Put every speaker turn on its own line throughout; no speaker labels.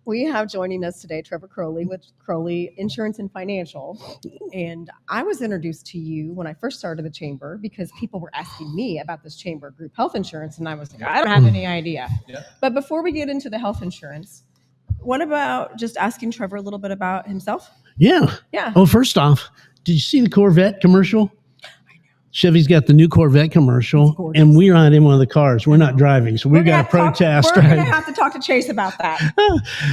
We have joining us today Trevor Croley with Croley Insurance and Financial. And I was introduced to you when I first started the chamber because people were asking me about this chamber group health insurance. And I was like, I don't have any idea. Yeah. But before we get into the health insurance, what about just asking Trevor a little bit about himself?
Yeah. Oh, first off, did you see the Corvette commercial? Chevy's got the new Corvette commercial, and we're not in one of the cars. We're not driving, so we've got to protest.
We're going to have to talk to Chase about that.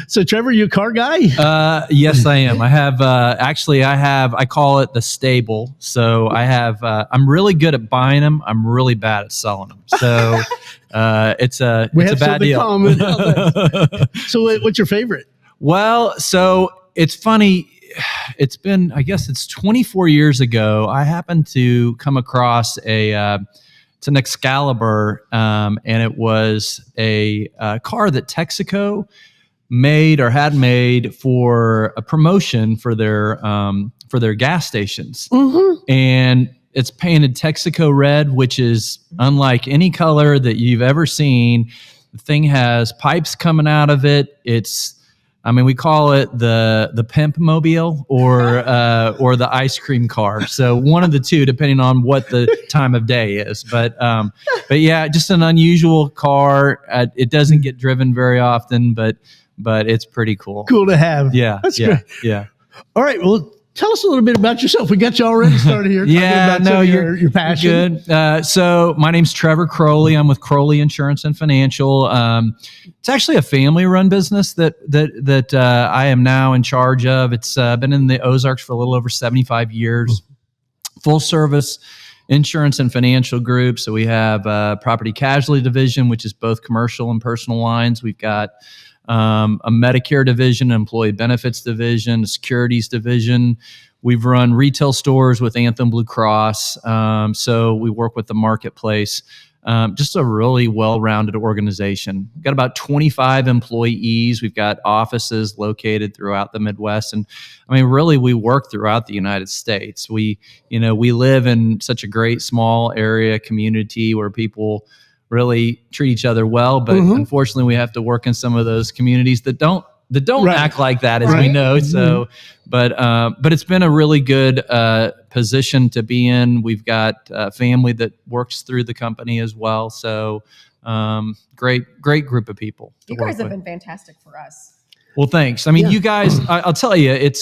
So, Trevor, you a car guy?
Yes, I am. I have, I call it the stable. So I have, I'm really good at buying them. I'm really bad at selling them. So it's a bad deal.
Common. So what's your favorite?
Well, so it's funny. It's been, I guess it's 24 years ago. I happened to come across it's an Excalibur, and it was a car that Texaco made or had made for a promotion for their gas stations. Mm-hmm. And it's painted Texaco red, which is unlike any color that you've ever seen. The thing has pipes coming out of it. We call it the pimp mobile or the ice cream car. So one of the two, depending on what the time of day is. But yeah, just an unusual car. It doesn't get driven very often, but it's pretty cool.
Cool to have.
Yeah, that's great. Yeah.
All right. Well, tell us a little bit about yourself. We got you already started here. Your passion.
Good. So my name's Trevor Croley. I'm with Croley Insurance and Financial. It's actually a family-run business that I am now in charge of. It's been in the Ozarks for a little over 75 years. Full service insurance and financial group. So we have a property casualty division, which is both commercial and personal lines. We've got a Medicare division, an employee benefits division, a securities division. We've run retail stores with Anthem Blue Cross. So we work with the marketplace. Just a really well-rounded organization. We've got about 25 employees. We've got offices located throughout the Midwest. And really we work throughout the United States. We live in such a great small area community where people really treat each other well, but unfortunately we have to work in some of those communities that don't act like that, as we know. So, but it's been a really good position to be in. We've got a family that works through the company as well. So, great group of people.
You guys have been fantastic for us.
Well, thanks. You guys, I'll tell you,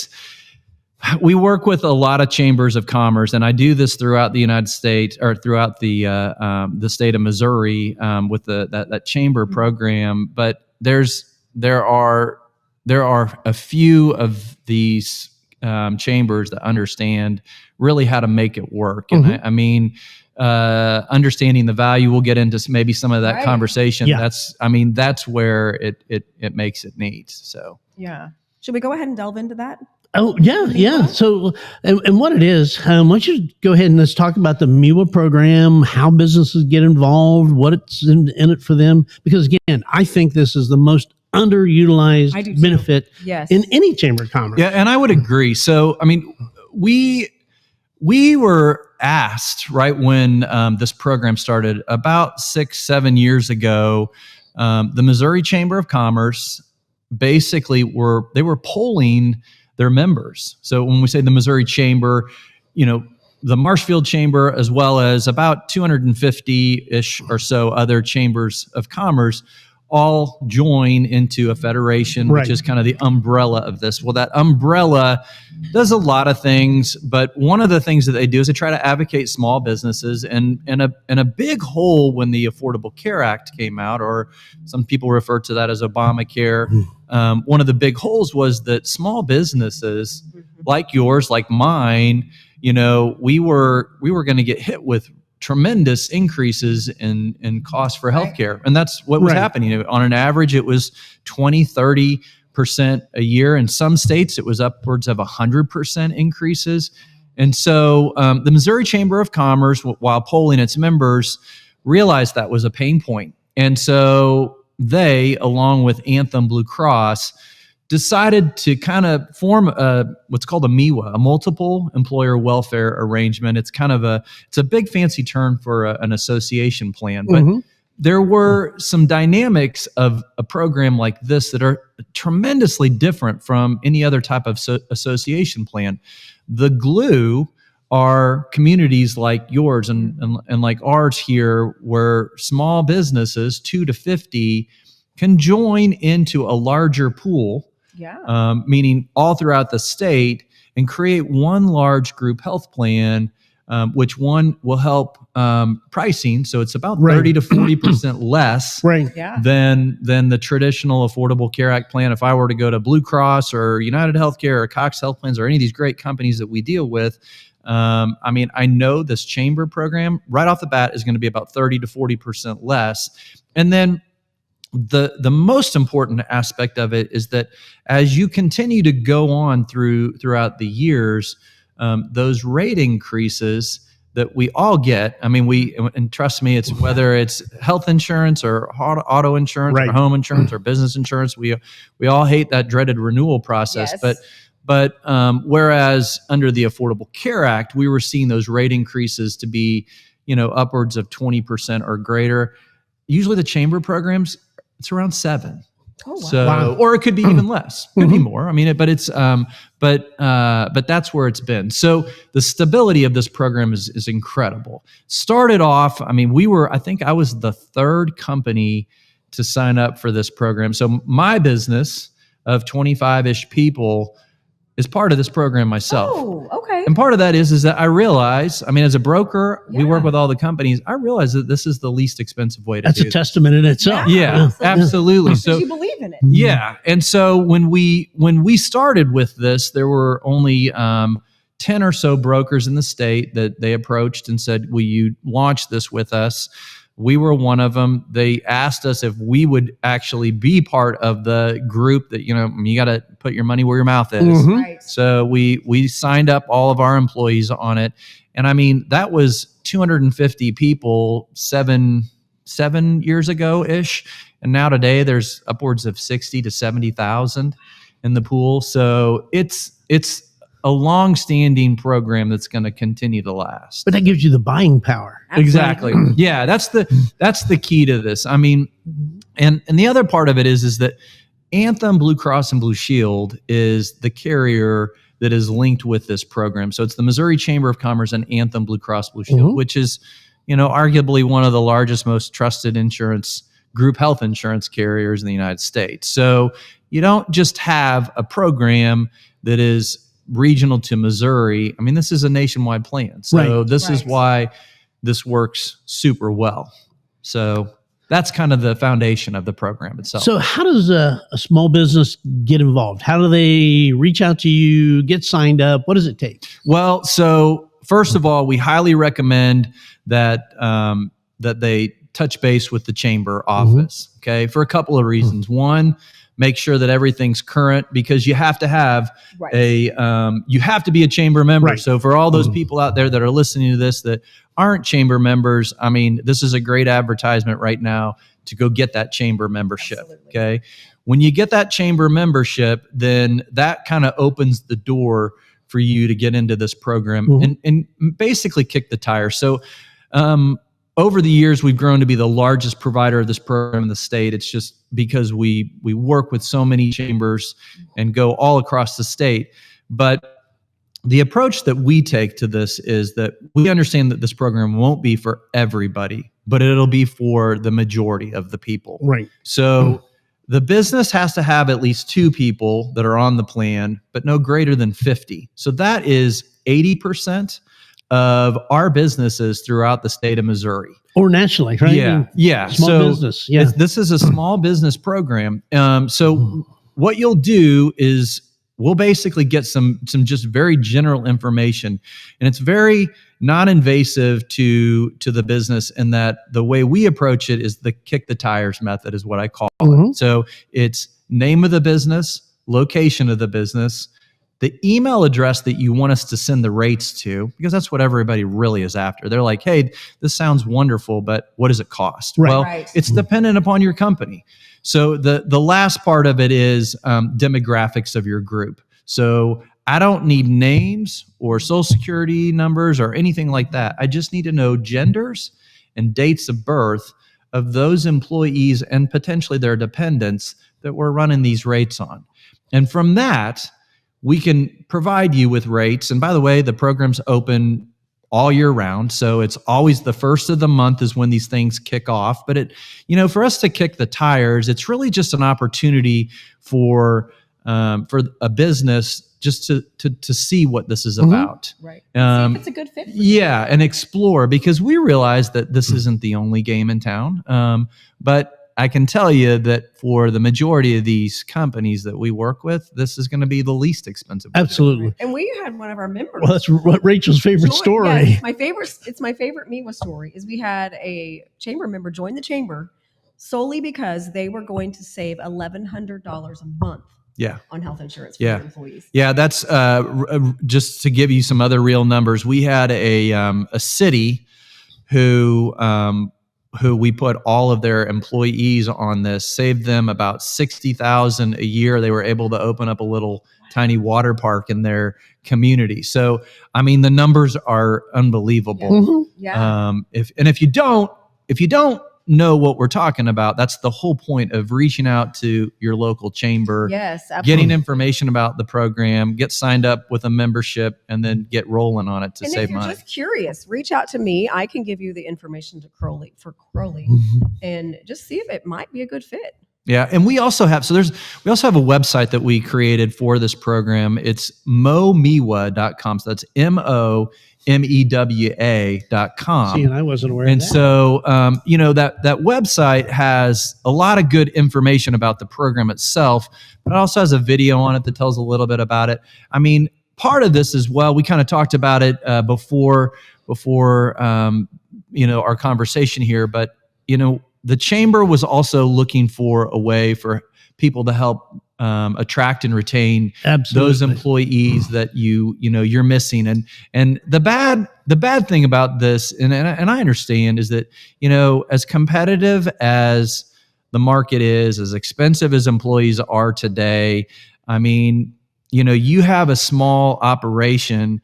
we work with a lot of chambers of commerce, and I do this throughout the United States or throughout the state of Missouri with that chamber program. But there are a few of these chambers that understand really how to make it work, and understanding the value. We'll get into maybe some of that conversation. Yeah. That's where it makes it neat. So
yeah, should we go ahead and delve into that?
Oh, yeah. So, and what it is, why don't you go ahead and let's talk about the MEWA program, how businesses get involved, what's in it for them. Because again, I think this is the most underutilized benefit in any chamber of commerce.
Yeah, and I would agree. So, we were asked right when this program started about 6-7 years ago, the Missouri Chamber of Commerce basically they were polling their members. So when we say the Missouri Chamber, the Marshfield Chamber, as well as about 250-ish or so other chambers of commerce, all join into a federation, which is kind of the umbrella of this. Well, that umbrella does a lot of things, but one of the things that they do is they try to advocate small businesses. And a big hole when the Affordable Care Act came out, or some people refer to that as Obamacare, one of the big holes was that small businesses like yours, like mine, we were going to get hit with tremendous increases in costs for healthcare. And that's what was happening. On an average, it was 20-30% a year. In some states, it was upwards of 100% increases. And so the Missouri Chamber of Commerce, while polling its members, realized that was a pain point. And so they, along with Anthem Blue Cross, decided to kind of form what's called a MEWA, a multiple employer welfare arrangement. It's kind of it's a big fancy term for an association plan, but there were some dynamics of a program like this that are tremendously different from any other type of association plan. The glue are communities like yours and like ours here, where small businesses, 2 to 50, can join into a larger pool, meaning all throughout the state, and create one large group health plan, which one will help pricing. So it's about 30 to 40% less than the traditional Affordable Care Act plan. If I were to go to Blue Cross or United Healthcare or Cox Health Plans or any of these great companies that we deal with, I mean, I know this chamber program right off the bat is going to be about 30 to 40% less. And then the most important aspect of it is that as you continue to go on throughout the years, those rate increases that we all get. I mean, and trust me, it's whether it's health insurance or auto insurance or home insurance or business insurance, we all hate that dreaded renewal process. But whereas under the Affordable Care Act, we were seeing those rate increases to be, upwards of 20% or greater. Usually the chamber programs, it's around 7%.
Oh, wow.
So, or it could be even less, could be more. I mean, but that's where it's been. So the stability of this program is incredible. Started off, I mean, I think I was the 3rd company to sign up for this program. So my business of 25-ish people is part of this program myself.
Oh, okay.
And part of that is that I realize, I mean, as a broker, we work with all the companies. I realize that this is the least expensive way to do
That's a testament in itself.
Yeah, absolutely.
So
So
you believe in it.
yeah. And so when we started with this, there were only 10 or so brokers in the state that they approached and said, will you launch this with us? We were one of them. They asked us if we would actually be part of the group that, you got to put your money where your mouth is.
Mm-hmm.
Right.
So we signed up all of our employees on it. And I mean, that was 250 people 7 years ago-ish. And now today there's upwards of 60 to 70,000 in the pool. So it's a long-standing program that's going to continue to last.
But that gives you the buying power.
Exactly. Yeah, that's the key to this. I mean, and the other part of it is that Anthem Blue Cross and Blue Shield is the carrier that is linked with this program. So it's the Missouri Chamber of Commerce and Anthem Blue Cross Blue Shield, which is, arguably one of the largest, most trusted group health insurance carriers in the United States. So you don't just have a program that is regional to Missouri. I mean, this is a nationwide plan. So this is why this works super well. So that's kind of the foundation of the program itself.
So how does a small business get involved? How do they reach out to you, get signed up? What does it take?
Well, so first of all, we highly recommend that that they touch base with the chamber office, okay, for a couple of reasons. One, make sure that everything's current, because you have to have you have to be a chamber member.
Right.
So for all those people out there that are listening to this that aren't chamber members, I mean, this is a great advertisement right now to go get that chamber membership.
Absolutely.
Okay. When you get that chamber membership, then that kind of opens the door for you to get into this program and basically kick the tires. So, over the years, we've grown to be the largest provider of this program in the state. It's just because we work with so many chambers and go all across the state. But the approach that we take to this is that we understand that this program won't be for everybody, but it'll be for the majority of the people.
Right.
So the business has to have at least 2 people that are on the plan, but no greater than 50. So that is 80% of our businesses throughout the state of Missouri.
Or nationally, right?
Yeah.
Small business. Yeah.
This is a small business program. So what you'll do is we'll basically get some just very general information, and it's very non-invasive to the business, in that the way we approach it is the kick the tires method is what I call it. So it's name of the business, location of the business, the email address that you want us to send the rates to, because that's what everybody really is after. They're like, hey, this sounds wonderful, but what does it cost?
Right.
Well, it's dependent upon your company. So the last part of it is demographics of your group. So I don't need names or social security numbers or anything like that. I just need to know genders and dates of birth of those employees and potentially their dependents that we're running these rates on. And from that, we can provide you with rates. And by the way, the program's open all year round. So it's always the first of the month is when these things kick off. But for us to kick the tires, it's really just an opportunity for a business just to see what this is about.
Right. See if it's a good fit for you.
Yeah, and explore, because we realize that this isn't the only game in town. But I can tell you that for the majority of these companies that we work with, this is going to be the least expensive.
Absolutely.
And we had one of our members.
Well, that's what Rachel's favorite story.
Yes, it's my favorite MEWA story is we had a chamber member join the chamber solely because they were going to save $1,100 a month.
Yeah.
On health insurance for their employees.
Yeah, that's just to give you some other real numbers. We had a city who we put all of their employees on this, saved them about $60,000 a year. They were able to open up a little tiny water park in their community. So, I mean, the numbers are unbelievable.
Yeah.
If you don't know what we're talking about, that's the whole point of reaching out to your local chamber.
Yes, absolutely.
Getting information about the program, get signed up with a membership, and then get rolling on it to save money.
If you're just curious, reach out to me. I can give you the information to Croley and just see if it might be a good fit.
Yeah, and we also have a website that we created for this program. It's MEWA.com. So that's MEWA.com.
See, and I wasn't aware of that.
And so, that website has a lot of good information about the program itself, but it also has a video on it that tells a little bit about it. I mean, part of this as well, we kind of talked about it before our conversation here, but, the chamber was also looking for a way for people to help attract and retain those employees that you're missing. And the bad thing about this, and I understand, is that as competitive as the market is, as expensive as employees are today, I mean, you have a small operation.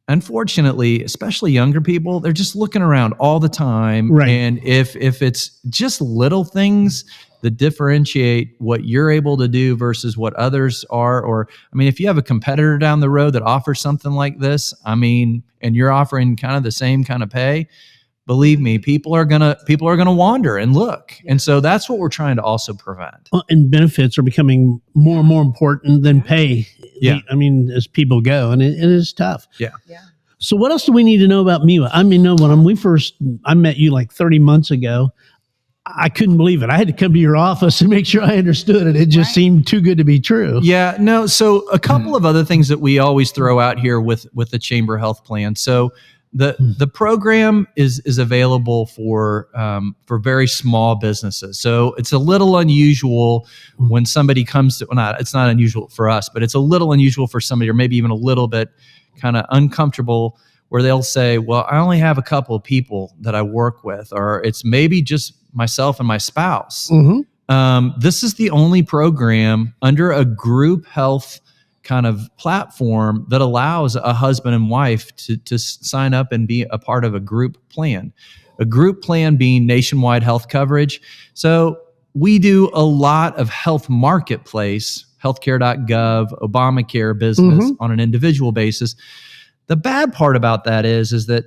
Unfortunately, especially younger people, they're just looking around all the time.
Right.
And if it's just little things that differentiate what you're able to do versus what others are, or, I mean, if you have a competitor down the road that offers something like this, I mean, and you're offering kind of the same kind of pay, believe me, people are gonna wander and look. And so that's what we're trying to also prevent.
Well, and benefits are becoming more and more important than pay.
Yeah.
I mean, as people go, and it is tough.
Yeah.
Yeah.
So what else do we need to know about MEWA? I mean, when I met you like 30 months ago, I couldn't believe it. I had to come to your office and make sure I understood it. It just seemed too good to be true.
Yeah, no. So a couple of other things that we always throw out here with the chamber health plan. So the program is available for very small businesses. So it's a little unusual when somebody comes to, it's not unusual for us, but it's a little unusual for somebody, or maybe even a little bit kind of uncomfortable, where they'll say, well, I only have a couple of people that I work with, or it's maybe just myself and my spouse. This is the only program under a group health kind of platform that allows a husband and wife to sign up and be a part of a group plan being nationwide health coverage. So we do a lot of health marketplace, healthcare.gov, Obamacare business on an individual basis. The bad part about that is that,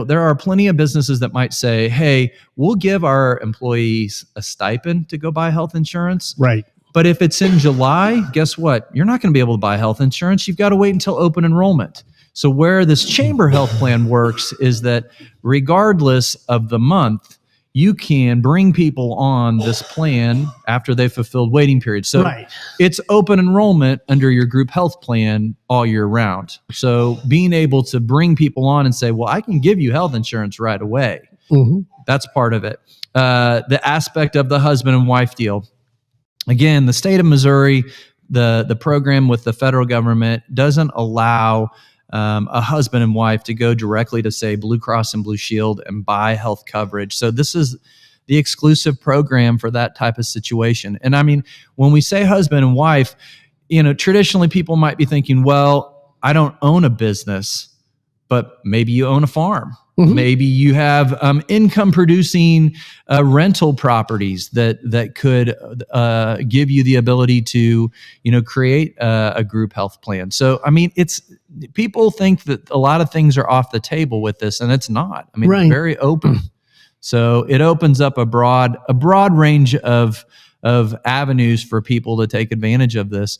there are plenty of businesses that might say, hey, we'll give our employees a stipend to go buy health insurance.
Right.
But if it's in July, guess what? You're not going to be able to buy health insurance. You've got to wait until open enrollment. So where this chamber health plan works is that regardless of the month, you can bring people on this plan after they've fulfilled waiting periods. So it's open enrollment under your group health plan all year round. So being able to bring people on and say, well, I can give you health insurance right away. That's part of it. The aspect of the husband and wife deal. Again, the state of Missouri, the program with the federal government doesn't allow a husband and wife to go directly to, say, Blue Cross and Blue Shield and buy health coverage. So this is the exclusive program for that type of situation. And I mean, when we say husband and wife, traditionally people might be thinking, well, I don't own a business. but maybe you own a farm.
Mhm.
Maybe you have income producing rental properties that could give you the ability to, create a group health plan. So, I mean, people think that a lot of things are off the table with this, and it's not. I mean,
Right.
it's very open. So it opens up a broad range of avenues for people to take advantage of this.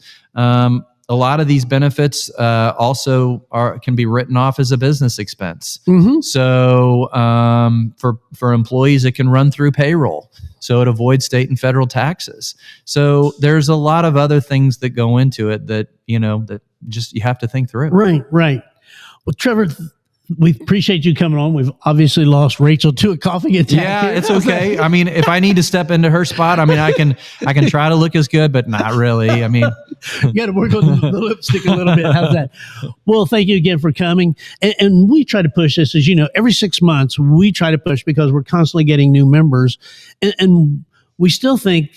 A lot of these benefits also can be written off as a business expense.
Mhm.
So for employees, it can run through payroll, so it avoids state and federal taxes. So there's a lot of other things that go into it that that just you have to think through.
Right. Well, Trevor, we appreciate you coming on. We've obviously lost Rachel to a coughing attack.
Yeah,
here.
it's okay. I mean, if I need to step into her spot, I mean, I can try to look as good, but not really. I mean,
You got to work on the lipstick a little bit. How's that? Well, thank you again for coming. And we try to push this, as you know, every 6 months, we try to push because we're constantly getting new members. And we still think,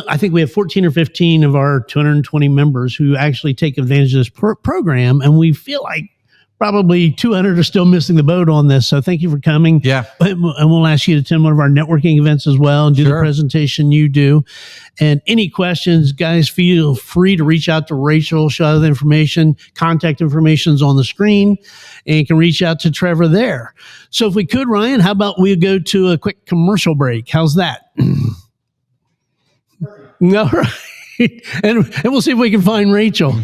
I think we have 14 or 15 of our 220 members who actually take advantage of this program. And we feel like probably 200 are still missing the boat on this. So thank you for coming.
Yeah.
And we'll ask you to attend one of our networking events as well and do the presentation you do. And any questions, guys, feel free to reach out to Rachel. She'll have the information. Contact information is on the screen, and you can reach out to Trevor there. So if we could, Ryan, how about we go to a quick commercial break? How's that? All right. And we'll see if we can find Rachel.